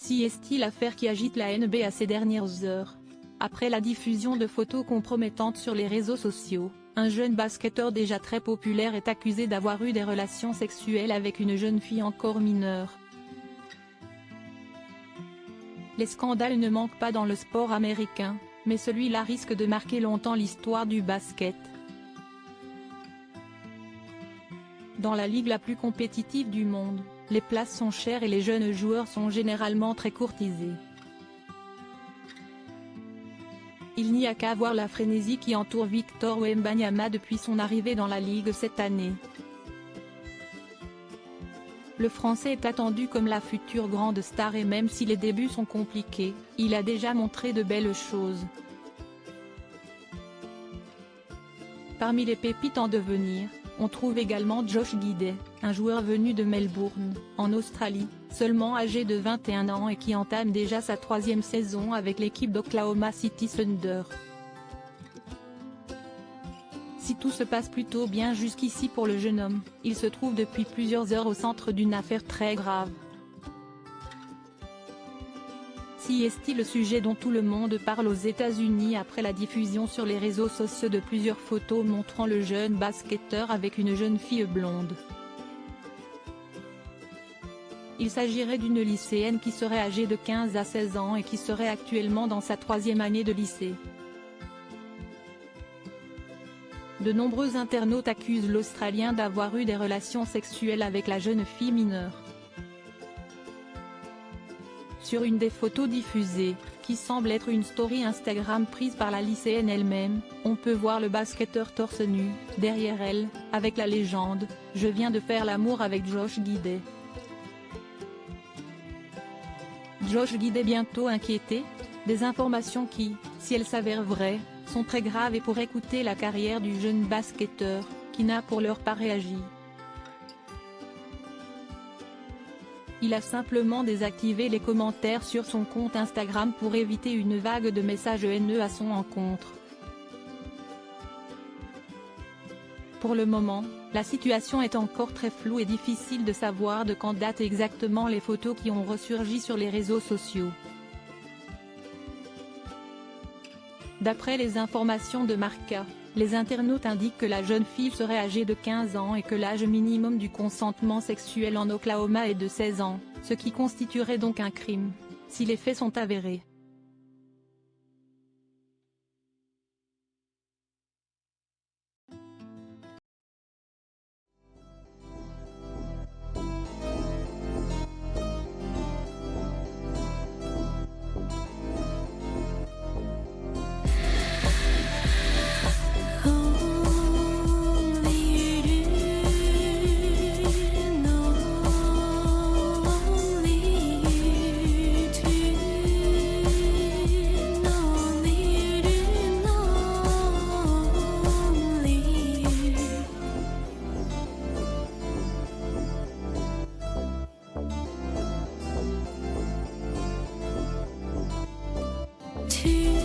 Si est-il l'affaire qui agite la NBA ces dernières heures. Après la diffusion de photos compromettantes sur les réseaux sociaux, un jeune basketteur déjà très populaire est accusé d'avoir eu des relations sexuelles avec une jeune fille encore mineure. Les scandales ne manquent pas dans le sport américain, mais celui-là risque de marquer longtemps l'histoire du basket. Dans la ligue la plus compétitive du monde, les places sont chères et les jeunes joueurs sont généralement très courtisés. Il n'y a qu'à voir la frénésie qui entoure Victor Wembanyama depuis son arrivée dans la ligue cette année. Le Français est attendu comme la future grande star et même si les débuts sont compliqués, il a déjà montré de belles choses. Parmi les pépites en devenir, on trouve également Josh Giddey, un joueur venu de Melbourne, en Australie, seulement âgé de 21 ans et qui entame déjà sa 3e saison avec l'équipe d'Oklahoma City Thunder. Si tout se passe plutôt bien jusqu'ici pour le jeune homme, il se trouve depuis plusieurs heures au centre d'une affaire très grave. Si est-il le sujet dont tout le monde parle aux États-Unis après la diffusion sur les réseaux sociaux de plusieurs photos montrant le jeune basketteur avec une jeune fille blonde. Il s'agirait d'une lycéenne qui serait âgée de 15 à 16 ans et qui serait actuellement dans sa 3e année de lycée. De nombreux internautes accusent l'Australien d'avoir eu des relations sexuelles avec la jeune fille mineure. Sur une des photos diffusées, qui semble être une story Instagram prise par la lycéenne elle-même, on peut voir le basketteur torse nu, derrière elle, avec la légende « Je viens de faire l'amour avec Josh Giddey ». Josh Giddey bientôt inquiété? Des informations qui, si elles s'avèrent vraies, sont très graves et pourraient coûter la carrière du jeune basketteur, qui n'a pour l'heure pas réagi. Il a simplement désactivé les commentaires sur son compte Instagram pour éviter une vague de messages haineux à son encontre. Pour le moment, la situation est encore très floue et difficile de savoir de quand datent exactement les photos qui ont ressurgi sur les réseaux sociaux. D'après les informations de Marca, les internautes indiquent que la jeune fille serait âgée de 15 ans et que l'âge minimum du consentement sexuel en Oklahoma est de 16 ans, ce qui constituerait donc un crime, si les faits sont avérés. To